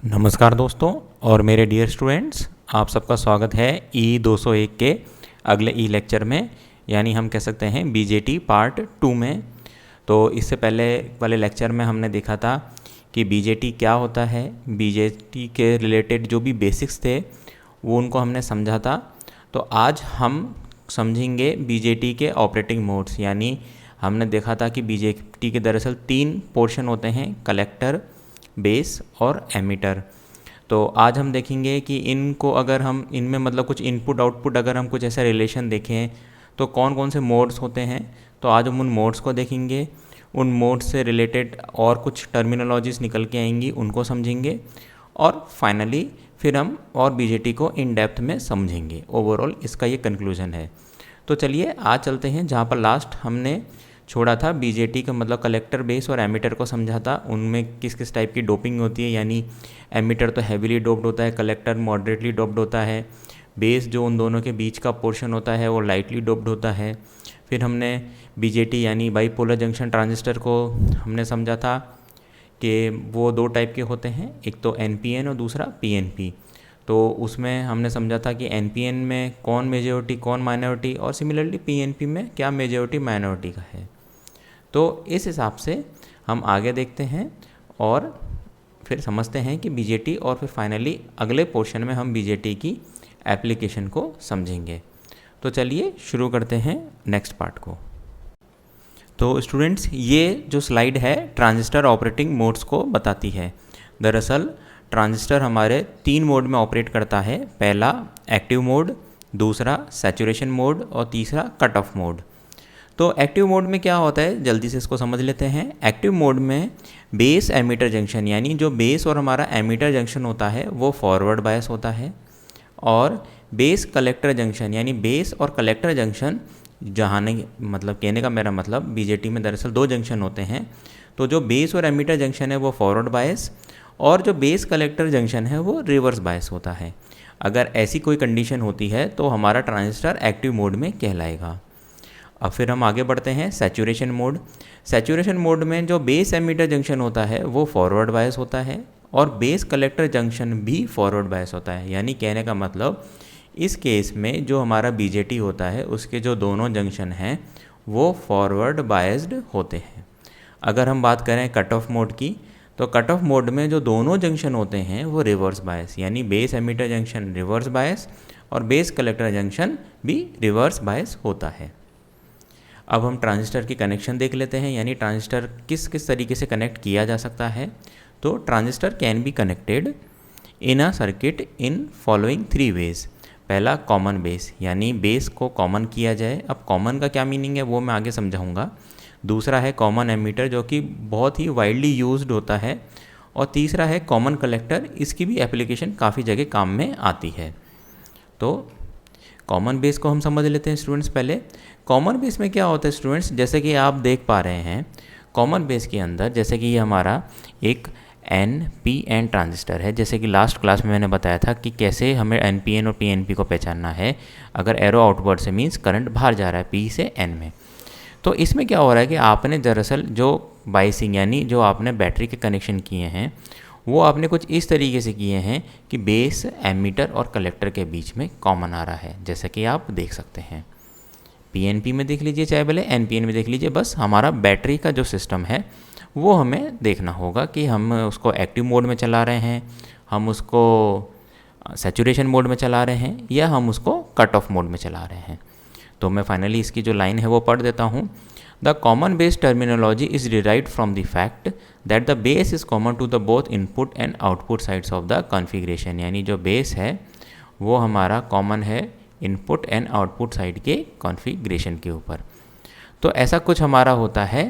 नमस्कार दोस्तों और मेरे डियर स्टूडेंट्स, आप सबका स्वागत है E201 के अगले ई लेक्चर में, यानी हम कह सकते हैं बीजेटी पार्ट 2 में। तो इससे पहले वाले लेक्चर में हमने देखा था कि बीजेटी क्या होता है, बीजेटी के रिलेटेड जो भी बेसिक्स थे वो उनको हमने समझा था। तो आज हम समझेंगे बीजेटी के ऑपरेटिंग मोड्स, यानी हमने देखा था कि बीजेटी के दरअसल 3 पोर्शन होते हैं, कलेक्टर, बेस और एमीटर। तो आज हम देखेंगे कि इनको अगर हम इनमें मतलब कुछ इनपुट आउटपुट अगर हम कुछ ऐसा रिलेशन देखें तो कौन कौन से मोड्स होते हैं। तो आज हम उन मोड्स को देखेंगे, उन मोड्स से रिलेटेड और कुछ टर्मिनोलॉजीज निकल के आएंगी, उनको समझेंगे और फाइनली फिर हम और बीजेटी को इन डेप्थ में समझेंगे। ओवरऑल इसका ये कंक्लूजन है। तो चलिए आज चलते हैं जहाँ पर लास्ट हमने छोड़ा था। बीजेटी का मतलब कलेक्टर, बेस और एमीटर को समझा था, उनमें किस किस टाइप की डोपिंग होती है, यानी एमीटर तो हैवीली डोप्ड होता है, कलेक्टर मॉडरेटली डोप्ड होता है, बेस जो उन दोनों के बीच का पोर्शन होता है वो लाइटली डोप्ड होता है। फिर हमने बीजेटी यानी बाईपोलर जंक्शन ट्रांजिस्टर को हमने समझा था कि वो 2 टाइप के होते हैं, एक तो एनपीएन और दूसरा पीएनपी। तो उसमें हमने समझा था कि एनपीएन में कौन मेजॉरिटी कौन माइनॉरिटी, और सिमिलरली पीएनपी में क्या मेजॉरिटी माइनॉरिटी का है। तो इस हिसाब से हम आगे देखते हैं और फिर समझते हैं कि बीजेटी, और फिर फाइनली अगले पोर्शन में हम बीजेटी की एप्लीकेशन को समझेंगे। तो चलिए शुरू करते हैं नेक्स्ट पार्ट को। तो स्टूडेंट्स, ये जो स्लाइड है ट्रांजिस्टर ऑपरेटिंग मोड्स को बताती है। दरअसल ट्रांजिस्टर हमारे 3 मोड में ऑपरेट करता है। पहला एक्टिव मोड, दूसरा सैचुरेशन मोड और तीसरा कट ऑफ मोड। तो एक्टिव मोड में क्या होता है, जल्दी से इसको समझ लेते हैं। एक्टिव मोड में बेस एमीटर जंक्शन, यानी जो बेस और हमारा एमीटर जंक्शन होता है वो फॉरवर्ड बायस होता है, और बेस कलेक्टर जंक्शन यानी बेस और कलेक्टर जंक्शन, जहाँ नहीं मतलब कहने का मेरा मतलब बीजेटी में दरअसल 2 जंक्शन होते हैं। तो जो बेस और एमीटर जंक्शन है वो फॉरवर्ड बायस, और जो बेस कलेक्टर जंक्शन है वो रिवर्स बायस होता है। अगर ऐसी कोई कंडीशन होती है तो हमारा ट्रांजिस्टर एक्टिव मोड में कहलाएगा। अब फिर हम आगे बढ़ते हैं सैचुरेशन मोड। सैचुरेशन मोड में जो बेस एमीटर जंक्शन होता है वो फॉरवर्ड बायस होता है, और बेस कलेक्टर जंक्शन भी फॉरवर्ड बायस होता है। यानी कहने का मतलब इस केस में जो हमारा बीजेटी होता है उसके जो दोनों जंक्शन हैं वो फॉरवर्ड बायस्ड होते हैं। अगर हम बात करें कट ऑफ मोड की, तो कट ऑफ मोड में जो दोनों जंक्शन होते हैं वो रिवर्स बायस, यानी base emitter junction reverse bias और बेस कलेक्टर जंक्शन भी रिवर्स बायस होता है। अब हम ट्रांजिस्टर की कनेक्शन देख लेते हैं, यानी ट्रांजिस्टर किस किस तरीके से कनेक्ट किया जा सकता है। तो transistor can be connected in a circuit in following 3 ways. पहला कॉमन बेस, यानी बेस को कॉमन किया जाए। अब कॉमन का क्या मीनिंग है वो मैं आगे समझाऊंगा। दूसरा है कॉमन एमीटर, जो कि बहुत ही वाइडली यूज्ड होता है, और तीसरा है कॉमन कलेक्टर। इसकी भी एप्लीकेशन काफ़ी जगह काम में आती है। तो कॉमन बेस को हम समझ लेते हैं स्टूडेंट्स। पहले कॉमन बेस में क्या होता है स्टूडेंट्स, जैसे कि आप देख पा रहे हैं कॉमन बेस के अंदर, जैसे कि ये हमारा एक NPN ट्रांजिस्टर है। जैसे कि लास्ट क्लास में मैंने बताया था कि कैसे हमें NPN और PNP को पहचानना है। अगर एरो आउटवर्ड से मीन्स करंट बाहर जा रहा है P से N में। तो इसमें क्या हो रहा है कि आपने दरअसल जो बाइसिंग यानी जो आपने बैटरी के कनेक्शन किए हैं वो आपने कुछ इस तरीके से किए हैं कि बेस एमीटर और कलेक्टर के बीच में कॉमन आ रहा है, जैसा कि आप देख सकते हैं। PNP में देख लीजिए चाहे भले NPN में देख लीजिए, बस हमारा बैटरी का जो सिस्टम है वो हमें देखना होगा कि हम उसको एक्टिव मोड में चला रहे हैं, हम उसको सैचुरेशन मोड में चला रहे हैं, या हम उसको कट ऑफ मोड में चला रहे हैं। तो मैं फाइनली इसकी जो लाइन है वो पढ़ देता हूँ। The common base terminology is derived from the fact that the base is common to the both input and output sides of the configuration. यानी जो बेस है वो हमारा कॉमन है इनपुट एंड आउटपुट साइड के कॉन्फ़िगरेशन के ऊपर। तो ऐसा कुछ हमारा होता है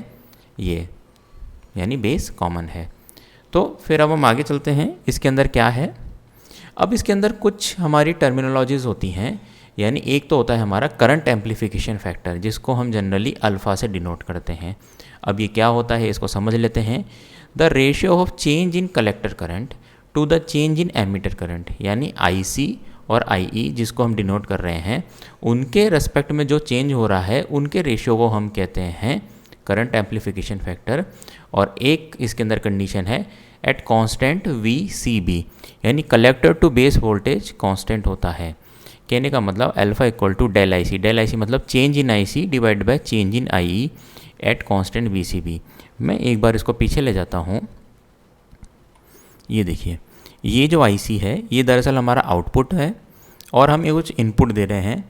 ये, यानी बेस कॉमन है। तो फिर अब हम आगे चलते हैं, इसके अंदर क्या है। अब इसके अंदर कुछ हमारी टर्मिनोलॉजीज़ होती हैं, यानी एक तो होता है हमारा करंट एम्पलीफिकेशन फैक्टर, जिसको हम जनरली अल्फ़ा से डिनोट करते हैं। अब ये क्या होता है इसको समझ लेते हैं। The ratio of change in collector current to the change in emitter current, यानी IC और IE जिसको हम डिनोट कर रहे हैं, उनके रेस्पेक्ट में जो चेंज हो रहा है उनके रेशियो को हम कहते हैं करंट एम्पलीफिकेशन फैक्टर। और एक इसके अंदर कंडीशन है एट कांस्टेंट VCB, यानी collector to base voltage constant होता है। कहने का मतलब alpha equal to del I C मतलब change in IC divide by change in IE at constant VCB। मैं एक बार इसको पीछे ले जाता हूँ। ये देखिए, ये जो IC है ये दरअसल हमारा आउटपुट है और हम ये कुछ इनपुट दे रहे हैं।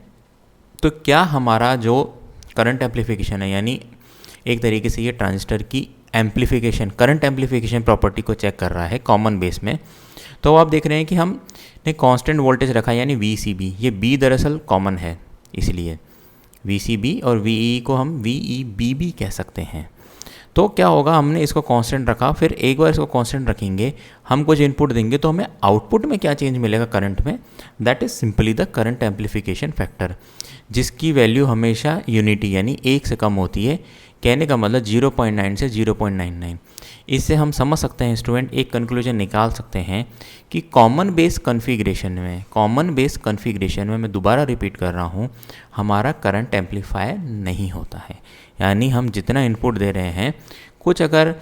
तो क्या हमारा जो करंट एम्पलीफिकेशन है, यानी एक तरीके से ये ट्रांजिस्टर की एम्पलीफिकेशन, करंट एम्पलीफिकेशन प्रॉपर्टी को चेक कर रहा है कॉमन बेस में। तो आप देख रहे हैं कि हमने कांस्टेंट वोल्टेज रखा है यानी VCB, ये B दरअसल कॉमन है, इसलिए VCB और VE को हम VEB भी कह सकते हैं। तो क्या होगा, हमने इसको कांस्टेंट रखा, फिर एक बार इसको कांस्टेंट रखेंगे, हम कुछ इनपुट देंगे तो हमें आउटपुट में क्या चेंज मिलेगा करंट में, that is simply the current amplification factor, जिसकी वैल्यू हमेशा यूनिटी यानी 1 से कम होती है। कहने का मतलब 0.9 से 0.99। इससे हम समझ सकते हैं स्टूडेंट, एक कंक्लूजन निकाल सकते हैं कि कॉमन बेस कॉन्फ़िगरेशन में मैं दोबारा रिपीट कर रहा हूँ, हमारा करंट एम्पलीफायर नहीं होता है। यानी हम जितना इनपुट दे रहे हैं, कुछ अगर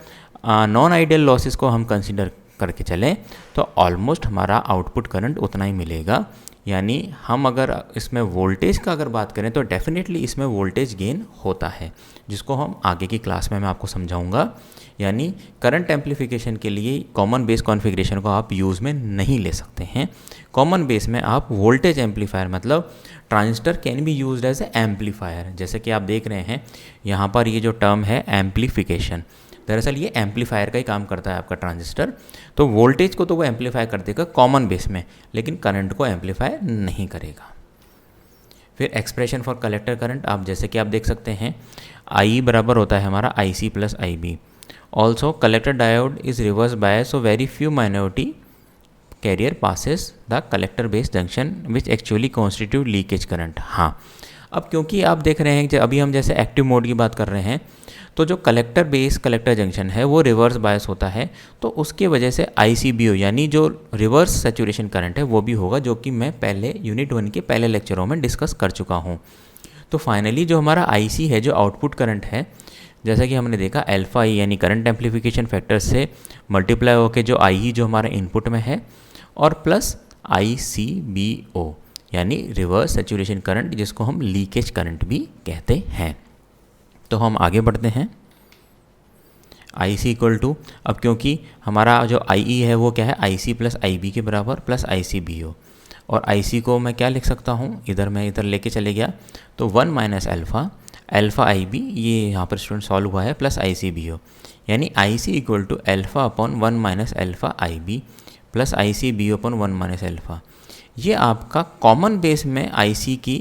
नॉन आइडियल लॉसेस को हम कंसिडर करके चलें तो ऑलमोस्ट हमारा आउटपुट करंट उतना ही मिलेगा। यानी हम अगर इसमें वोल्टेज का अगर बात करें तो डेफिनेटली इसमें वोल्टेज गेन होता है, जिसको हम आगे की क्लास में मैं आपको समझाऊंगा। यानी करंट एम्पलीफिकेशन के लिए कॉमन बेस कॉन्फ़िगरेशन को आप यूज़ में नहीं ले सकते हैं। कॉमन बेस में आप वोल्टेज एम्पलीफायर, मतलब transistor can be used as a amplifier. जैसे कि आप देख रहे हैं यहाँ पर ये जो टर्म है एम्पलीफिकेशन, दरअसल ये एम्पलीफायर का ही काम करता है आपका ट्रांजिस्टर। तो वोल्टेज को तो वो एम्पलीफाई कर देगा कॉमन बेस में, लेकिन करंट को एम्पलीफाई नहीं करेगा। फिर एक्सप्रेशन फॉर कलेक्टर करंट आप जैसे कि आप देख सकते हैं, I बराबर होता है हमारा IC plus IB। Also collector diode is reverse bias, so very few minority carrier passes the collector base junction which actually constitute leakage current. हाँ, अब क्योंकि आप देख रहे हैं कि अभी हम जैसे एक्टिव मोड की बात कर रहे हैं, तो जो कलेक्टर बेस कलेक्टर जंक्शन है वो रिवर्स बायस होता है, तो उसके वजह से ICBO यानी जो रिवर्स सैचुरेशन करंट है वो भी होगा, जो कि मैं पहले यूनिट 1 के पहले लेक्चरों में डिस्कस कर चुका हूँ। तो फाइनली जो हमारा IC है, जो आउटपुट करंट है, जैसा कि हमने देखा अल्फा ई यानी करंट एम्पलीफिकेशन फैक्टर से मल्टीप्लाई होकर जो IE जो हमारा इनपुट में है, और प्लस ICBO यानी रिवर्स सैचुरेशन करंट, जिसको हम लीकेज करंट भी कहते हैं। तो हम आगे बढ़ते हैं। IC इक्वल टू, अब क्योंकि हमारा जो IE है वो क्या है, IC प्लस IB के बराबर प्लस ICBO, और IC को मैं क्या लिख सकता हूँ, मैं इधर लेके चले गया तो 1 माइनस अल्फ़ा IB, ये यहाँ पर स्टूडेंट सॉल्व हुआ है, प्लस ICBO, यानी IC equal to alpha upon 1 minus alpha IB plus ICBO upon 1 minus alpha. ये आपका कॉमन बेस में IC की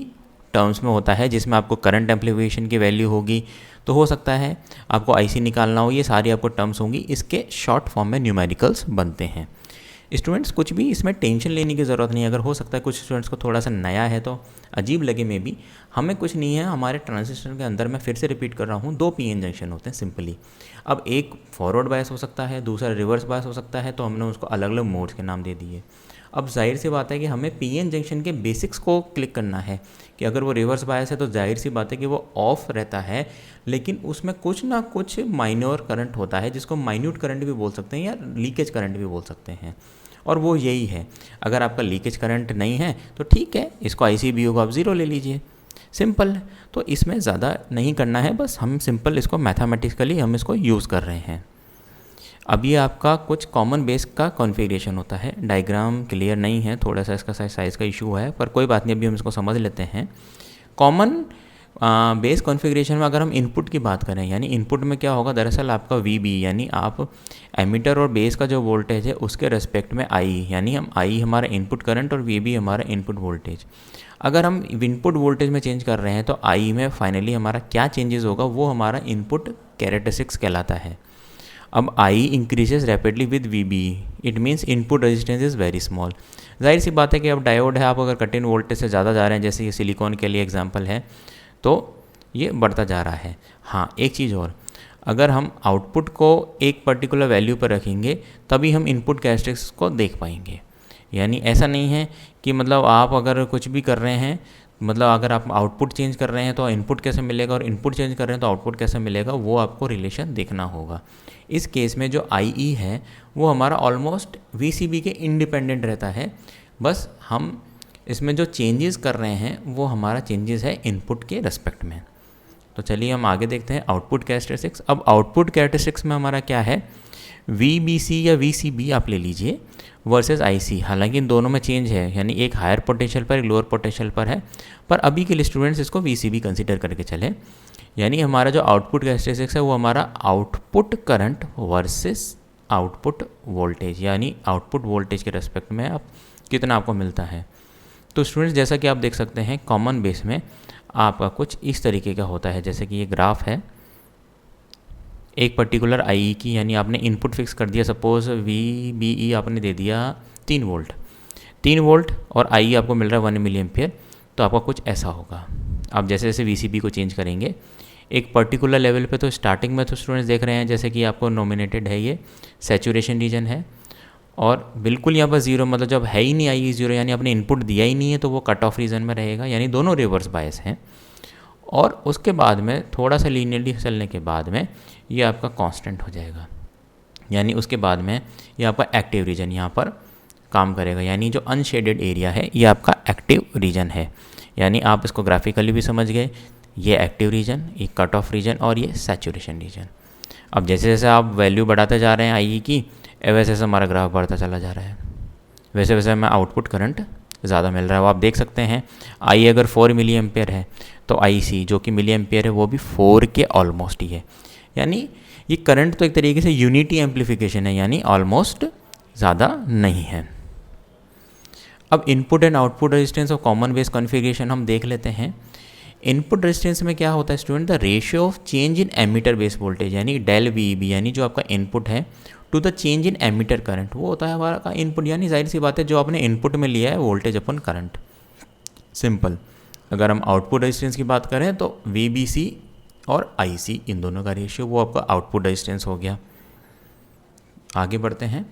टर्म्स में होता है, जिसमें आपको करंट एम्पलीफिकेशन की वैल्यू होगी। तो हो सकता है आपको IC निकालना हो, ये सारी आपको टर्म्स होंगी, इसके शॉर्ट फॉर्म में न्यूमेरिकल्स बनते हैं। स्टूडेंट्स कुछ भी इसमें टेंशन लेने की ज़रूरत नहीं है। अगर हो सकता है कुछ स्टूडेंट्स को थोड़ा सा नया है तो अजीब लगे, में भी हमें कुछ नहीं है। हमारे ट्रांजिस्टर के अंदर, मैं फिर से रिपीट कर रहा हूँ, 2 PN जंक्शन होते हैं सिंपली। अब एक फॉरवर्ड बायस हो सकता है, दूसरा रिवर्स बायस हो सकता है, तो हमने उसको अलग अलग मोड्स के नाम दे दिए। अब जाहिर सी बात है कि हमें PN जंक्शन के बेसिक्स को क्लिक करना है कि अगर वो रिवर्स बायस है तो जाहिर सी बात है कि वो ऑफ रहता है, लेकिन उसमें कुछ ना कुछ माइनर करंट होता है, जिसको माइन्यूट करंट भी बोल सकते हैं या लीकेज करंट भी बोल सकते हैं, और वो यही है। अगर आपका लीकेज करंट नहीं है तो ठीक है, इसको ICBO को आप 0 ले लीजिए, सिंपल है। तो इसमें ज़्यादा नहीं करना है, बस हम सिंपल इसको मैथमेटिकली हम इसको यूज़ कर रहे हैं। अब ये आपका कुछ कॉमन बेस का कॉन्फ़िगरेशन होता है। डायग्राम क्लियर नहीं है, थोड़ा सा इसका साइज़ का इशू है, पर कोई बात नहीं, अभी हम इसको समझ लेते हैं। कॉमन बेस कॉन्फ़िगरेशन में अगर हम इनपुट की बात करें, यानी इनपुट में क्या होगा, दरअसल आपका VB यानी आप एमीटर और बेस का जो वोल्टेज है उसके रेस्पेक्ट में I, यानी हम I हमारा इनपुट करंट और VB हमारा इनपुट वोल्टेज। अगर हम इनपुट वोल्टेज में चेंज कर रहे हैं तो I में फाइनली हमारा क्या चेंजेस होगा, वो हमारा इनपुट कैरेक्टरिस्टिक्स कहलाता है। अब I increases rapidly with VB, it means input resistance is very small. जाहिर सी बात है कि अब डायोड है, आप अगर कट इन वोल्टेज से ज़्यादा जा रहे हैं, जैसे ये सिलिकॉन के लिए एग्जांपल है, तो ये बढ़ता जा रहा है। हाँ, एक चीज़ और, अगर हम आउटपुट को एक पर्टिकुलर वैल्यू पर रखेंगे तभी हम इनपुट कैरेक्टरिस्टिक्स को देख पाएंगे। यानी ऐसा नहीं है कि मतलब आप अगर कुछ भी कर रहे हैं मतलब अगर आप आउटपुट चेंज कर रहे हैं तो इनपुट कैसे मिलेगा, और इनपुट चेंज कर रहे हैं तो आउटपुट कैसे मिलेगा, वो आपको रिलेशन देखना होगा। इस केस में जो IE है वो हमारा ऑलमोस्ट VCB के इंडिपेंडेंट रहता है, बस हम इसमें जो चेंजेस कर रहे हैं वो हमारा चेंजेस है इनपुट के रेस्पेक्ट में। तो चलिए हम आगे देखते हैं आउटपुट कैरेक्टरिस्टिक्स। अब आउटपुट कैरेक्टरिस्टिक्स में हमारा क्या है, VBC या VCB आप ले लीजिए वर्सेस IC। हालांकि इन दोनों में चेंज है, यानी एक हायर पोटेंशियल पर एक लोअर पोटेंशियल पर है, पर अभी के लिए स्टूडेंट्स इसको VCB कंसीडर करके चले। यानी हमारा जो आउटपुट कैरेक्टरिस्टिक्स है वो हमारा output current versus output voltage, यानी आउटपुट वोल्टेज के रेस्पेक्ट में आप कितना आपको मिलता है। तो स्टूडेंट्स जैसा कि आप देख सकते हैं कॉमन बेस में आपका कुछ इस तरीके का होता है, जैसे कि ये ग्राफ है एक पर्टिकुलर IE की, यानी आपने इनपुट फिक्स कर दिया, सपोज VBE आपने दे दिया 3 वोल्ट और IE आपको मिल रहा है 1 मिली एम्पियर, तो आपका कुछ ऐसा होगा। आप जैसे जैसे VCB को चेंज करेंगे एक पर्टिकुलर लेवल पे, तो स्टार्टिंग में तो स्टूडेंट्स देख रहे हैं जैसे कि आपको नॉमिनेटेड है ये सैचुरेशन रीजन है, और बिल्कुल यहाँ पर ज़ीरो, मतलब जब है ही नहीं IE ज़ीरो, यानी आपने इनपुट दिया ही नहीं है, तो वो कट ऑफ रीजन में रहेगा, यानी दोनों रिवर्स बायस हैं। और उसके बाद में थोड़ा सा लीनियरली चलने के बाद में ये आपका कांस्टेंट हो जाएगा, यानी उसके बाद में ये आपका एक्टिव रीजन यहाँ पर काम करेगा, यानी जो अनशेडेड एरिया है ये आपका एक्टिव रीजन है। यानी आप इसको ग्राफिकली भी समझ गए, ये एक्टिव रीजन, ये कट ऑफ रीजन और ये सैचुरेशन रीजन। अब जैसे जैसे आप वैल्यू बढ़ाते जा रहे हैं IE की, वैसे वैसे हमारा ग्राफ बढ़ता चला जा रहा है, वैसे वैसे हमें आउटपुट करंट ज़्यादा मिल रहा है। वो आप देख सकते हैं IE अगर 4 मिली एम्पियर है तो IC जो कि मिली एम्पियर है वो भी 4 के ऑलमोस्ट ही है, यानी ये करंट तो एक तरीके से यूनिटी एम्प्लीफिकेशन है, यानी ऑलमोस्ट ज़्यादा नहीं है। अब input and output resistance of common base configuration हम देख लेते हैं। इनपुट रेजिस्टेंस में क्या होता है student, the ratio of change in emitter base voltage, यानी डेल VEB, यानी जो आपका इनपुट है to the change in emitter current, वो होता है हमारा का इनपुट, यानी जाहिर सी बात है जो आपने इनपुट में लिया है वोल्टेज अपन करंट। सिंपल। अगर हम आउटपुट रेजिस्टेंस की बात करें तो VBC और IC इन दोनों का रेशियो वो आपका आउटपुट रेजिस्टेंस हो गया। आगे बढ़ते हैं,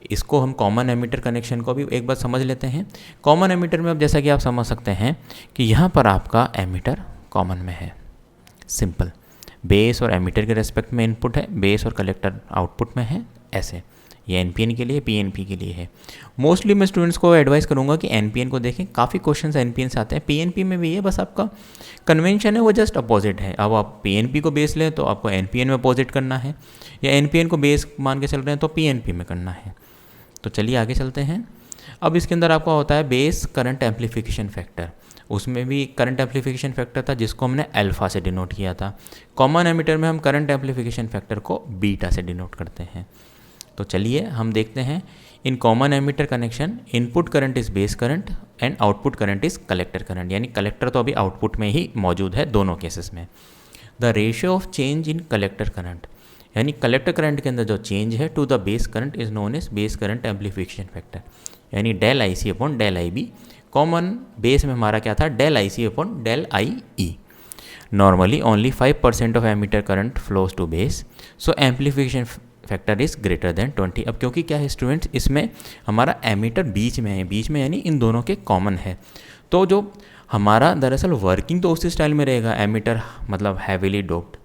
इसको हम कॉमन एमीटर कनेक्शन को भी एक बार समझ लेते हैं। कॉमन एमीटर में अब जैसा कि आप समझ सकते हैं कि यहाँ पर आपका एमीटर कॉमन में है, सिंपल। बेस और एमीटर के रेस्पेक्ट में इनपुट है, बेस और कलेक्टर आउटपुट में है, ऐसे। ये NPN के लिए, PNP के लिए है। मोस्टली मैं स्टूडेंट्स को एडवाइस करूँगा कि NPN को देखें, काफ़ी क्वेश्चंस NPN से आते हैं, PNP में भी है, बस आपका कन्वेंशन है वो जस्ट अपोजिट है। अब आप PNP को बेस लें तो आपको NPN में अपोजिट करना है, या NPN को बेस मान के चल रहे हैं तो PNP में करना है। तो चलिए आगे चलते हैं। अब इसके अंदर आपका होता है बेस करंट एम्प्लीफिकेशन फैक्टर, उसमें भी करंट एम्प्लीफिकेशन फैक्टर था जिसको हमने अल्फा से डिनोट किया था। कॉमन एमीटर में हम करंट एम्प्लीफिकेशन फैक्टर को बीटा से डिनोट करते हैं। तो चलिए हम देखते हैं, in common ammeter connection input current is base current and output current is collector current, यानी कलेक्टर तो अभी आउटपुट में ही मौजूद है दोनों केसेस में। The ratio of change in collector current, यानी कलेक्टर करंट के अंदर जो चेंज है to the base current is known as base current amplification factor, यानी del IC upon del IB। Common base में हमारा क्या था, del IC upon del IE। Normally only 5% of emitter current flows to base, so amplification factor is greater than 20। अब क्योंकि क्या है students, इसमें हमारा एमीटर बीच में है, बीच में यानी इन दोनों के कॉमन है, तो जो हमारा दरअसल वर्किंग तो उसी स्टाइल में रहेगा, एमीटर मतलब heavily doped,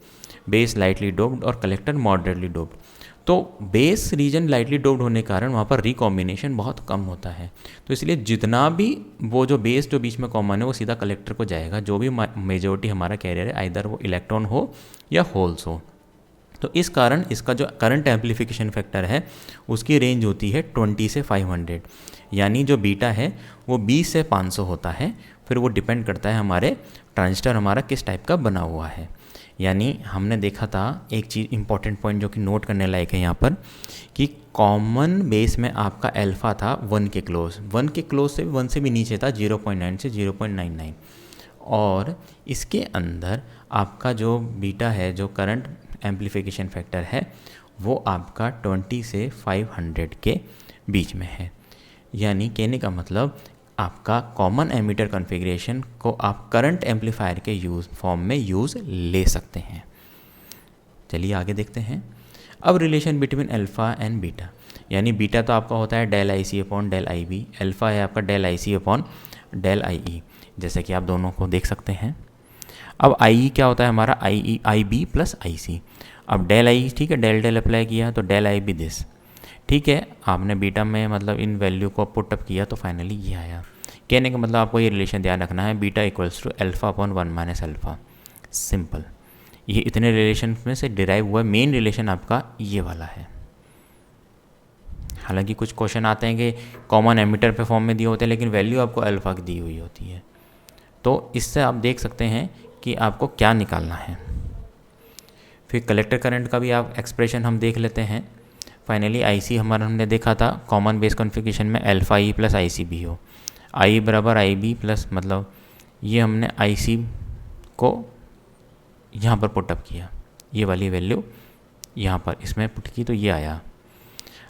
base lightly doped और कलेक्टर मॉडरेटली डोप्ड। तो बेस रीजन लाइटली डोप्ड होने के कारण वहाँ पर रिकॉम्बिनेशन बहुत कम होता है, तो इसलिए जितना भी वो जो बेस जो बीच में कॉमन है वो सीधा कलेक्टर को जाएगा, जो भी मेजोरिटी हमारा कैरियर है, आइदर वो इलेक्ट्रॉन हो या होल्स हो। तो इस कारण इसका जो करंट एम्प्लीफिकेशन फैक्टर है उसकी रेंज होती है 20 से 500, यानी जो बीटा है वो 20 से 500 होता है। फिर वो डिपेंड करता है हमारे ट्रांजिस्टर हमारा किस टाइप का बना हुआ है। यानी हमने देखा था एक चीज़ इंपॉर्टेंट पॉइंट जो कि नोट करने लायक है यहाँ पर, कि कॉमन बेस में आपका अल्फा था 1 के क्लोज, 1 के क्लोज से 1 से भी नीचे था 0.9 से 0.99, और इसके अंदर आपका जो बीटा है, जो करंट एम्प्लीफिकेशन फैक्टर है, वो आपका 20 से 500 के बीच में है। यानी कहने का मतलब आपका कॉमन एमीटर कॉन्फ़िगरेशन को आप करंट एम्पलीफायर के फॉर्म में यूज़ ले सकते हैं। चलिए आगे देखते हैं। अब relation between alpha and beta, यानी बीटा तो आपका होता है del IC upon del IB, alpha है आपका del IC upon del IE। जैसे कि आप दोनों को देख सकते हैं। अब आई क्या होता है हमारा, आई बी प्लस आई सी। अब डेल आई, ठीक है, डेल डेल अप्लाई किया तो डेल आई बी दिस, ठीक है। आपने बीटा में मतलब इन वैल्यू को पुटअप किया तो फाइनली ये आया। कहने का मतलब आपको ये रिलेशन ध्यान रखना है, beta equals to alpha upon 1 minus alpha, simple. ये इतने रिलेशन में से डिराइव हुआ मेन रिलेशन आपका ये वाला है। हालांकि कुछ क्वेश्चन आते हैं कि कॉमन एमिटर पे फॉर्म में दिए होते हैं, लेकिन वैल्यू आपको अल्फा की दी हुई होती है। तो इससे आप देख सकते हैं कि आपको क्या निकालना है। फिर कलेक्टर करंट का भी आप एक्सप्रेशन हम देख लेते हैं। फाइनली आईसी हमारा हमने देखा था कॉमन बेस कॉन्फ़िगरेशन में alpha E plus I C B हो, आई बराबर आई बी प्लस, मतलब ये हमने आई सी को यहाँ पर पुटअप किया, ये वाली वैल्यू यहाँ पर इसमें पुट की तो ये आया।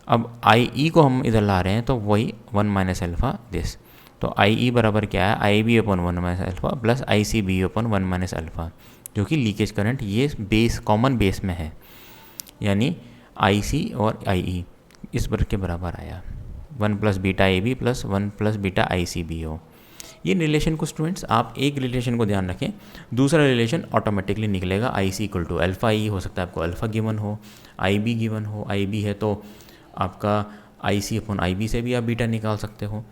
अब आई ई को हम इधर ला रहे हैं तो वही 1 माइनस अल्फा दिस, तो आई ई बराबर क्या है, I B upon 1 minus alpha plus I C B upon 1 minus alpha, जो कि लीकेज करंट ये बेस कॉमन बेस में है, यानी आई सी और आई ई इस पर के बराबर आया, 1 plus beta A B plus 1 plus beta I C B हो। ये रिलेशन को स्टूडेंट्स आप एक रिलेशन को ध्यान रखें, दूसरा रिलेशन ऑटोमेटिकली निकलेगा। आई सी इक्वल टू अल्फा ई, हो सकता है आपको अल्फा गिवन हो, आई बी गिवन हो, आई बी है तो आपका आई सी अपॉन आई बी से भी आप बीटा निकाल सकते हो।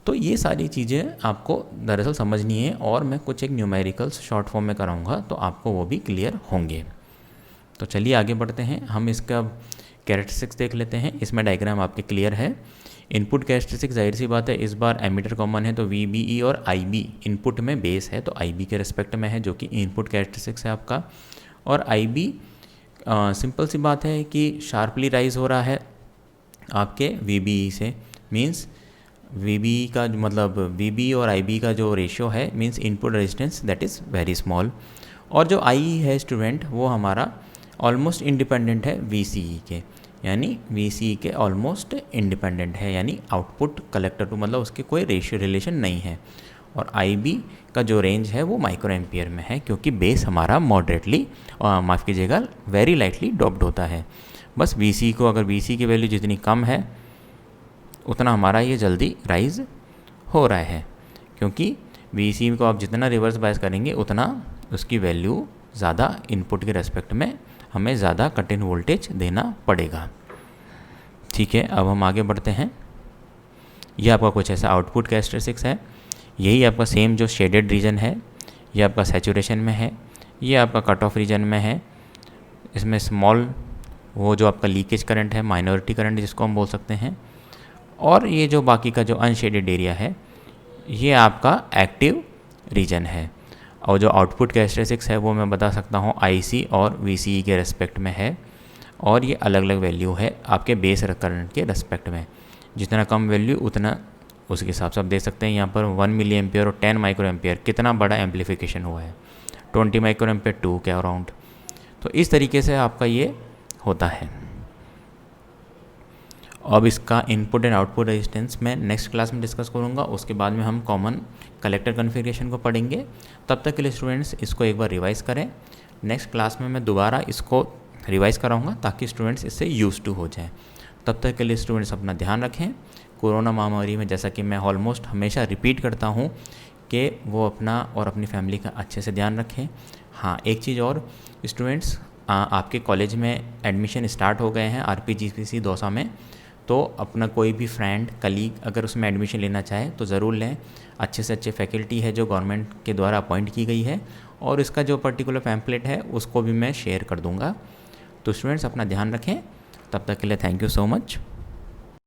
तो ये सारी चीज़ें आपको दरअसल समझनी है, और मैं कुछ एक न्यूमेरिकल्स शॉर्ट फॉर्म में कराऊंगा तो आपको वो भी क्लियर होंगे। तो चलिए आगे बढ़ते हैं, हम इसका कैरेक्टरिस्टिक्स देख लेते हैं। इसमें डायग्राम आपके क्लियर है। इनपुट कैरेक्टरिस्टिक्स जाहिर सी बात है, इस बार एमीटर कॉमन है तो वी बी ई और आई बी इनपुट में बेस है तो आई बी के रिस्पेक्ट में है, जो कि इनपुट कैरेक्टरिस्टिक्स है आपका। और आई बी सिंपल सी बात है कि शार्पली राइज हो रहा है आपके वी बी ई से, मीन्स वी बी का मतलब वी बी और आई बी का जो रेशियो है means input resistance that is very small. और जो आई है स्टूडेंट वो हमारा ऑलमोस्ट इंडिपेंडेंट है वी सी ई के, यानी वी सी ई के ऑलमोस्ट इंडिपेंडेंट है, यानी आउटपुट कलेक्टर टू मतलब उसके कोई रेशियो रिलेशन नहीं है। और आई बी का जो रेंज है वो माइक्रो एम्पियर में है, क्योंकि बेस हमारा मॉडरेटली माफ़ कीजिएगा वेरी लाइटली डॉप्ड होता है। बस वी सी को अगर वी सी की वैल्यू जितनी कम है उतना हमारा ये जल्दी राइज हो रहा है, क्योंकि वी सी को आप जितना रिवर्स बायस करेंगे उतना उसकी वैल्यू ज़्यादा इनपुट के रेस्पेक्ट में हमें ज़्यादा कट इन वोल्टेज देना पड़ेगा। ठीक है, अब हम आगे बढ़ते हैं। यह आपका कुछ ऐसा आउटपुट कैरेक्टरिस्टिक्स है। यही आपका सेम जो शेडेड रीजन है ये आपका सैचुरेशन में है, ये आपका कट ऑफ रीजन में है। इसमें स्मॉल वो जो आपका लीकेज करंट है, माइनॉरिटी करंट जिसको हम बोल सकते हैं, और ये जो बाकी का जो अनशेडेड एरिया है ये आपका एक्टिव रीजन है। और जो आउटपुट कैरेक्टरिस्टिक्स है वो मैं बता सकता हूँ आईसी और वीसीई के रेस्पेक्ट में है, और ये अलग अलग वैल्यू है आपके बेस करंट के रेस्पेक्ट में। जितना कम वैल्यू उतना उसके हिसाब से आप देख सकते हैं यहाँ पर 1 मिली एम्पियर और 10 माइक्रो एम्पियर कितना बड़ा एम्पलीफिकेशन हुआ है, 20 माइक्रो एम्पियर 2 के अराउंड। तो इस तरीके से आपका ये होता है। अब इसका इनपुट एंड आउटपुट रेजिस्टेंस मैं नेक्स्ट क्लास में डिस्कस करूँगा, उसके बाद में हम कॉमन कलेक्टर कॉन्फ़िगरेशन को पढ़ेंगे। तब तक के लिए स्टूडेंट्स इसको एक बार रिवाइज़ करें। नेक्स्ट क्लास में मैं दोबारा इसको रिवाइज़ कराऊंगा ताकि स्टूडेंट्स इससे यूज़ टू हो जाएं। तब तक के लिए स्टूडेंट्स अपना ध्यान रखें। कोरोना महामारी में जैसा कि मैं ऑलमोस्ट हमेशा रिपीट करता हूँ कि वो अपना और अपनी फैमिली का अच्छे से ध्यान रखें। हाँ, एक चीज़ और स्टूडेंट्स, आपके कॉलेज में एडमिशन स्टार्ट हो गए हैं RPGPC दौसा में, तो अपना कोई भी फ्रेंड कलीग अगर उसमें एडमिशन लेना चाहे तो ज़रूर लें। अच्छे से अच्छे फैकल्टी है जो गवर्नमेंट के द्वारा अपॉइंट की गई है, और इसका जो पर्टिकुलर पैम्पलेट है उसको भी मैं शेयर कर दूंगा। तो स्टूडेंट्स अपना ध्यान रखें। तब तक के लिए थैंक यू सो मच।